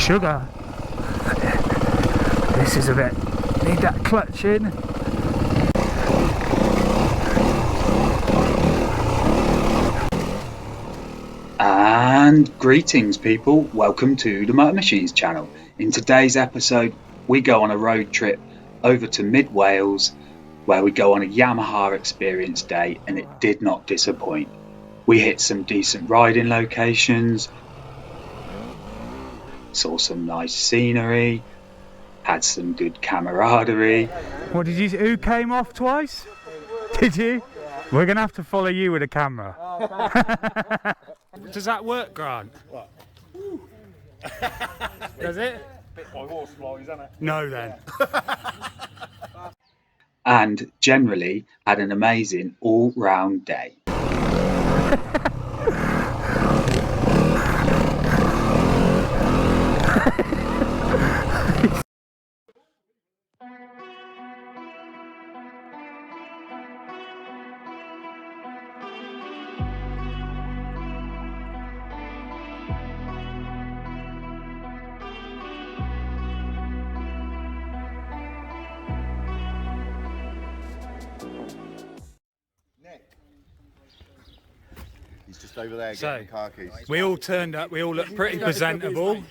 Sugar. This is a bit, need that clutch in. And greetings people, welcome to the Motor Machines channel. In today's episode we go on a road trip over to mid Wales where we go on a Yamaha experience day, and it did not disappoint. We hit some decent riding locations, saw some nice scenery, had some good camaraderie. What did you say? Who came off twice? Did you? We're going to have to follow you with a camera. Does that work, Grant? What? Does it? Bit by horseflies, isn't it? No then. And generally had an amazing all-round day. He's just over there So, getting the car keys. we all turned up, we all look pretty presentable.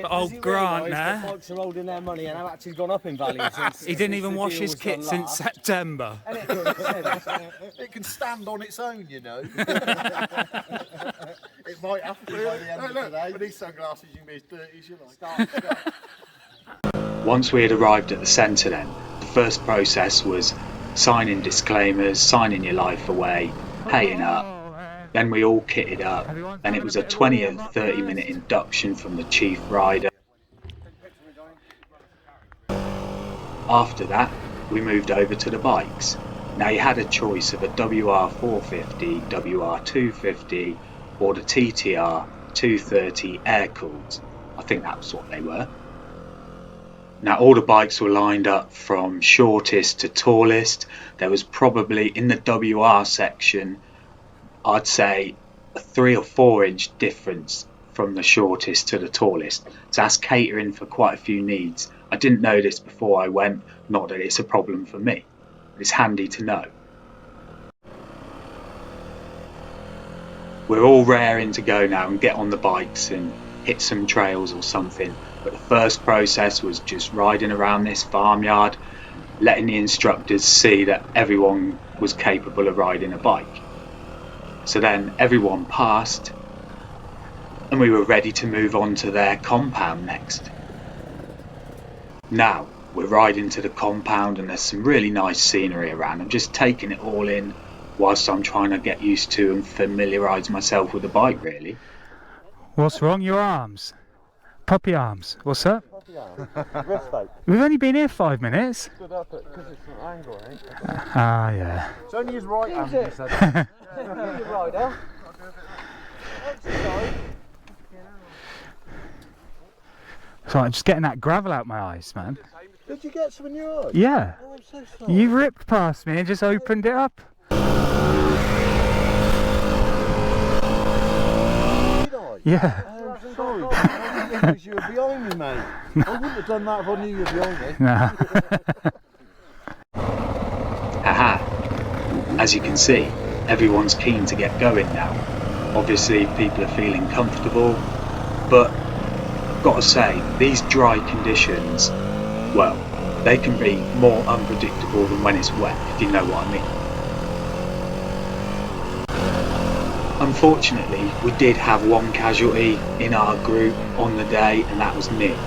But old Grant there, Bikes are holding their money and how much he's gone up in value since. he didn't even since the wash deal his was kit done since last. September. It can stand on its own, you know. It might have to by the end of today. With these sunglasses, you can be as dirty as you like. Once we had arrived at the centre then, the first process was signing disclaimers, signing your life away, paying up. Then we all kitted up, then it was a 20 or 30 minute induction from the chief rider. After that, we moved over to the bikes. Now you had a choice of a WR450, WR250 or the TTR 230 air-cooled. I think that's what they were. Now all the bikes were lined up from shortest to tallest. There was probably in the WR section, I'd say a 3 or 4 inch difference from the shortest to the tallest. So that's catering for quite a few needs. I didn't know this before I went, not that it's a problem for me. It's handy to know. We're all raring to go now and get on the bikes and hit some trails or something. But the first process was just riding around this farmyard, letting the instructors see that everyone was capable of riding a bike. So then everyone passed and we were ready to move on to their compound next. Now we're riding to the compound and there's some really nice scenery around. I'm just taking it all in whilst I'm trying to get used to and familiarise myself with the bike really. What's wrong? Your arms? Puppy arms. What's up? Wrist ache. We've only been here 5 minutes. Stood up because it's an angle, ain't it? Ah, yeah. It's only his right hand, he said. You're right, Al. Sorry, I'm just getting that gravel out my eyes, man. Did you get some in your eye? Yeah. Oh, I'm so sorry. You ripped past me and just opened it up. Did I? Yeah. Oh, I'm sorry. I didn't realise you were behind me, mate. I wouldn't have done that if I knew you were behind me. Nah. Haha. As you can see, everyone's keen to get going now. Obviously people are feeling comfortable, but I've got to say, these dry conditions, well, they can be more unpredictable than when it's wet, if you know what I mean. Unfortunately, we did have one casualty in our group on the day, and that was Nick.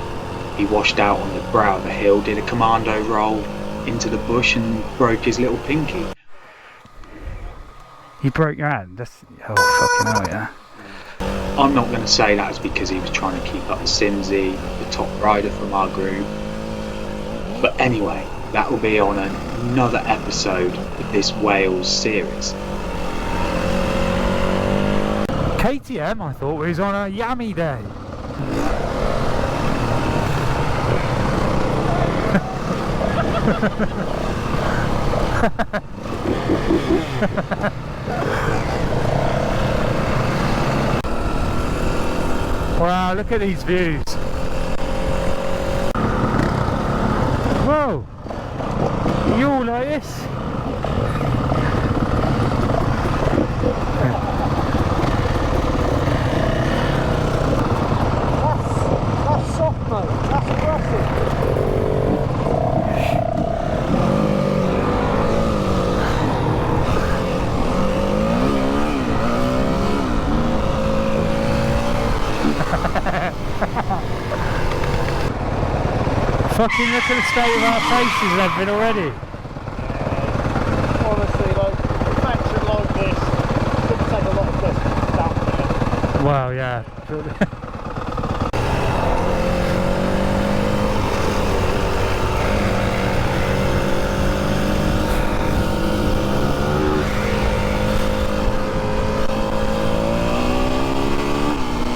He washed out on the brow of the hill, did a commando roll into the bush and broke his little pinky. You broke your hand? That's... Oh, fucking hell, yeah. I'm not going to say that was because he was trying to keep up with Simsy, the top rider from our group. But anyway, that will be on another episode of this Wales series. KTM, I thought, was on a yummy day. Wow, look at these views. Whoa! You all like this? That's soft, mate. That's aggressive. Fucking look at the state of our faces and everything already. Honestly, like, perfection like this, it would take a lot of distance down there. Wow, yeah.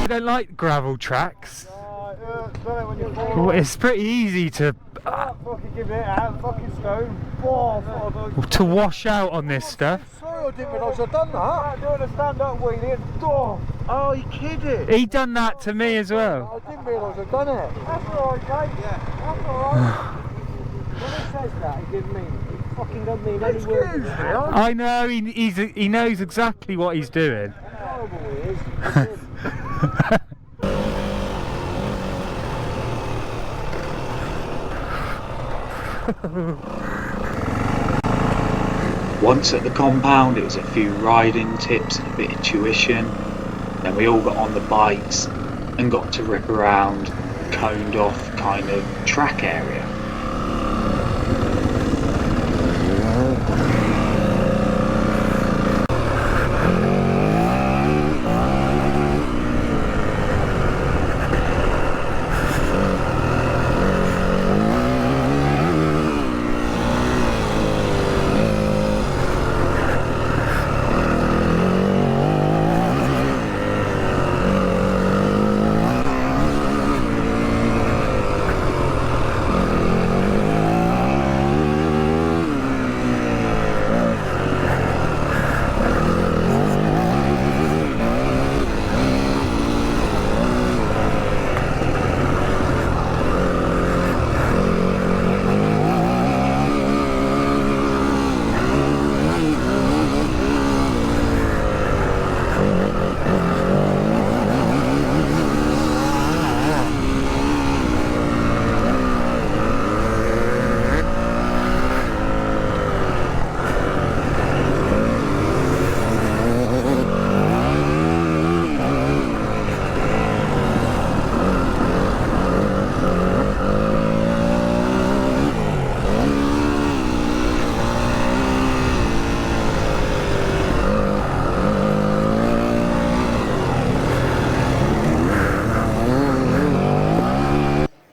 I don't like gravel tracks. Well, it's pretty easy to Fucking give it out, fucking stone. Oh, to wash out on this stuff. sorry, I didn't realise I'd done that. Doing a stand-up wheelie and oh, you kidding? He done that to me as well. I didn't realise I'd done it. That's alright, mate. Yeah. That's alright. When he says that, he didn't mean it. He fucking doesn't mean any word of Excuse it. me, I know he knows exactly what he's doing. Horrible he is. He didn't. Once at the compound, it was a few riding tips and a bit of tuition. Then we all got on the bikes and got to rip around a coned off kind of track area.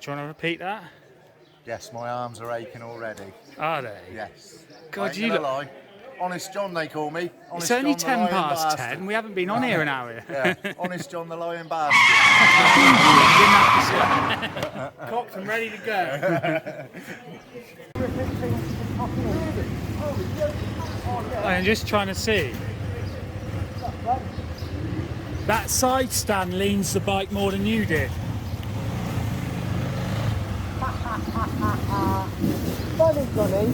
Do you want to repeat that? Yes, my arms are aching already. Are they? Yes. God, I ain't you gonna look. lie. Honest John, they call me. It's Honest only John, the 10 lying past bastard. 10. We haven't been on here an hour. Yeah, Honest John, the lying bastard. Cocked and ready to go. I'm just trying to see. That side stand leans the bike more than you did. Funny, Johnny.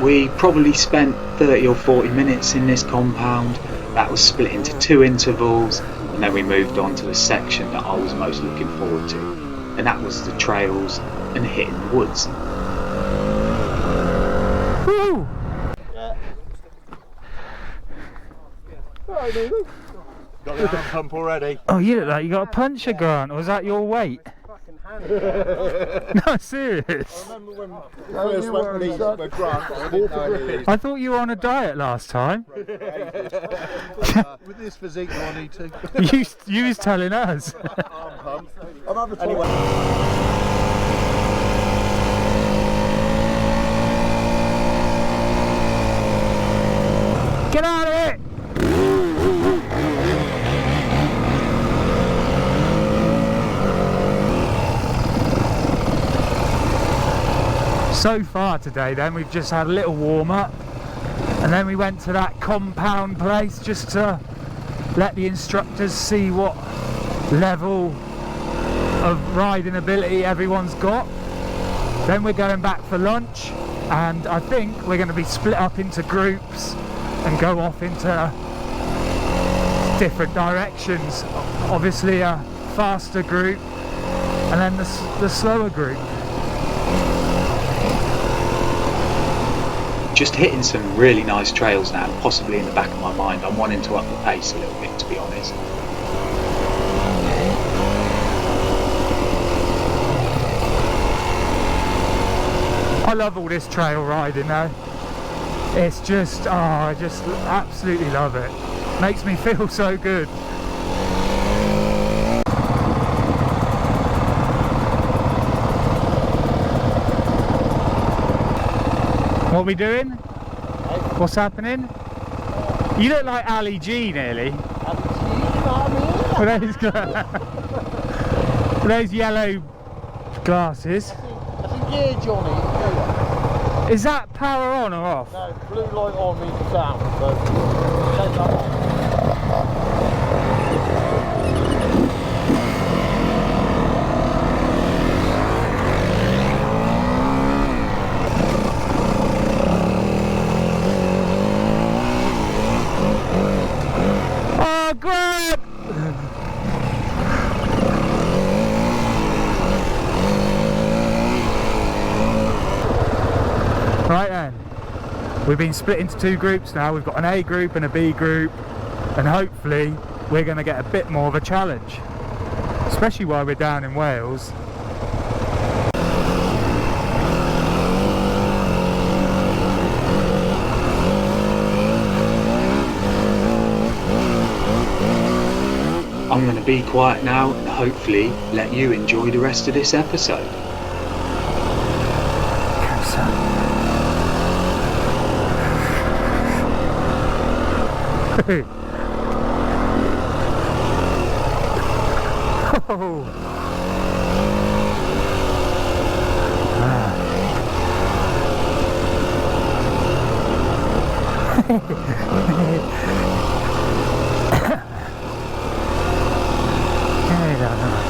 We probably spent 30 or 40 minutes in this compound. That was split into 2 intervals, and then we moved on to the section that I was most looking forward to, and that was the trails and hitting the woods. Woo! Got the arm pump already. Oh, you look like you got a puncher, Grant. Or was that your weight? No, serious. I remember when first went with these with Grant, I didn't know any of these. I thought you were on a diet last time. With this physique, I need to. You was telling us. Arm pump. I'm having a anyway. So far today then we've just had a little warm up, and then we went to that compound place just to let the instructors see what level of riding ability everyone's got. Then we're going back for lunch, and I think we're going to be split up into groups and go off into different directions. Obviously a faster group and then the slower group. Just hitting some really nice trails now, and possibly in the back of my mind I'm wanting to up the pace a little bit, to be honest. I love all this trail riding though. It's just, oh, I just absolutely love it. Makes me feel so good. What are we doing? What's happening? You look like Ali G nearly. With those yellow glasses. Yeah, Johnny. Is that power on or off? No, blue light on means down, so take that off. Oh, grab! Right then, we've been split into two groups now. We've got an A group and a B group, and hopefully we're going to get a bit more of a challenge, especially while we're down in Wales. I'm going to be quiet now and hopefully let you enjoy the rest of this episode. Oh.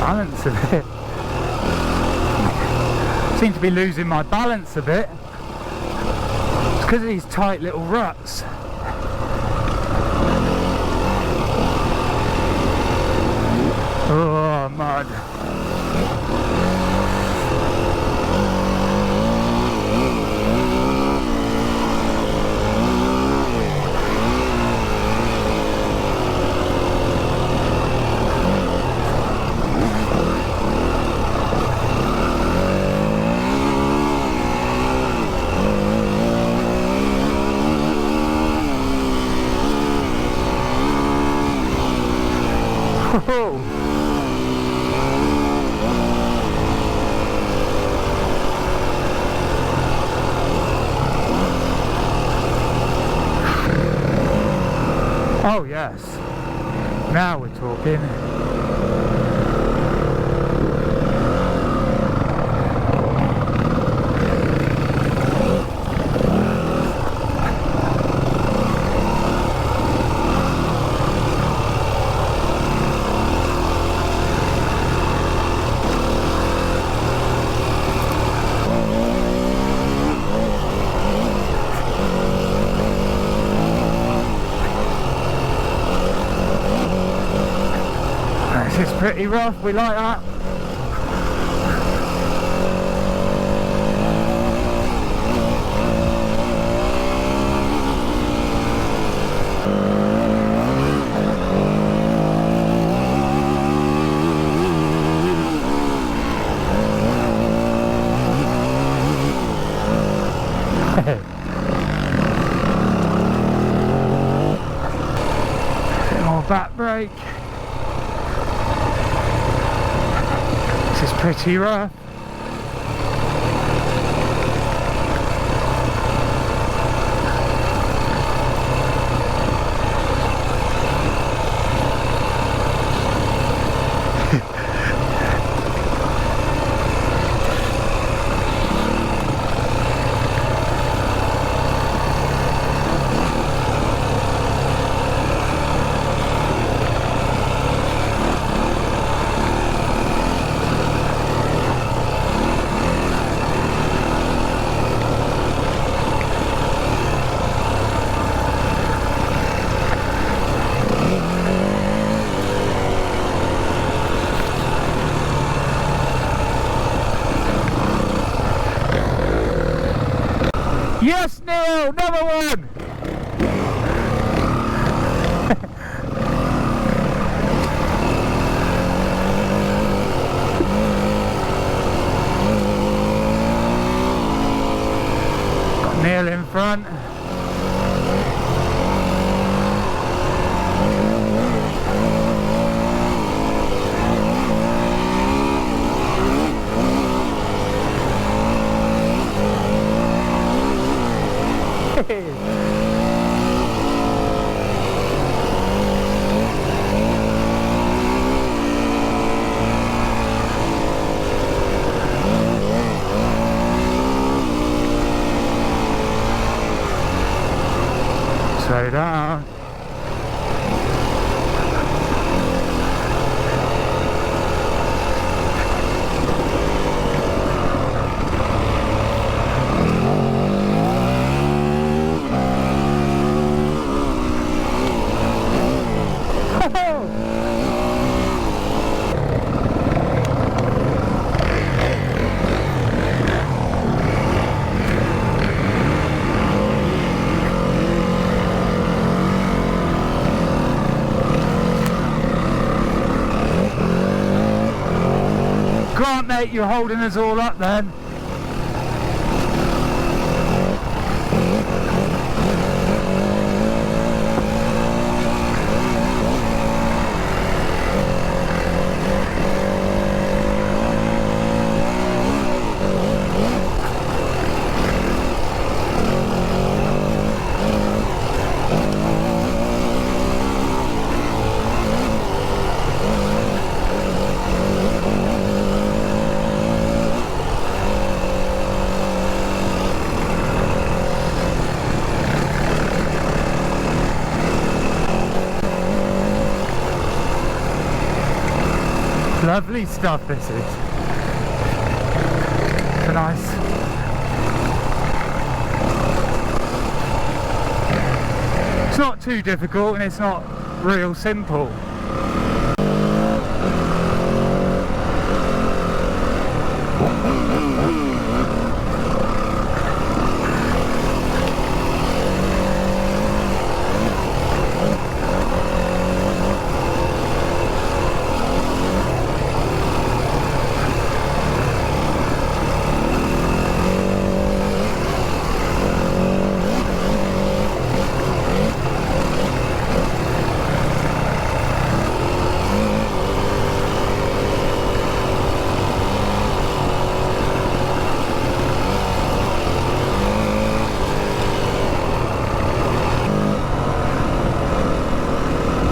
Balance a bit. Seem to be losing my balance a bit. It's because of these tight little ruts. Oh, mud. Oh yes, now we're talking. This is pretty rough, we like that. Bit more back brake. This is pretty rough. Yes, Neil, another one. Got Neil in front. Slow down. Grant, mate, you're holding us all up then. Lovely stuff this is. It's nice. It's not too difficult and it's not real simple.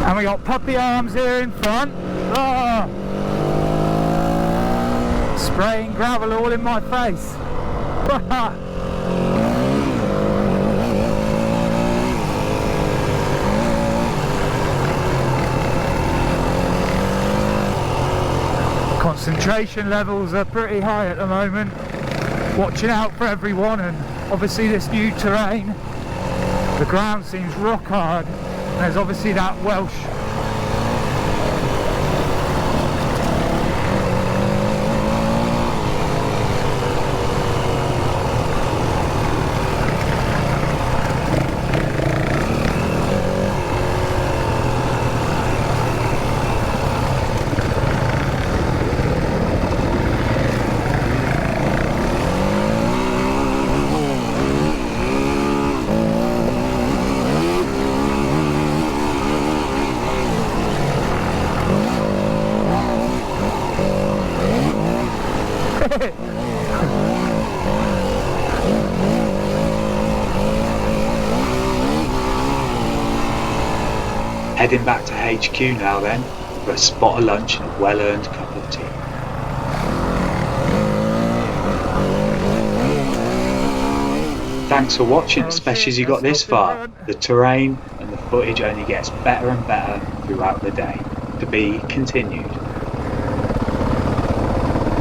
And we got puppy arms here in front. Oh. Spraying gravel all in my face. Concentration levels are pretty high at the moment. Watching out for everyone, and obviously this new terrain. The ground seems rock hard. There's obviously that Welsh Heading back to HQ now then, for a spot of lunch and a well-earned cup of tea. Thanks for watching, especially as you got this far. The terrain and the footage only gets better and better throughout the day. To be continued.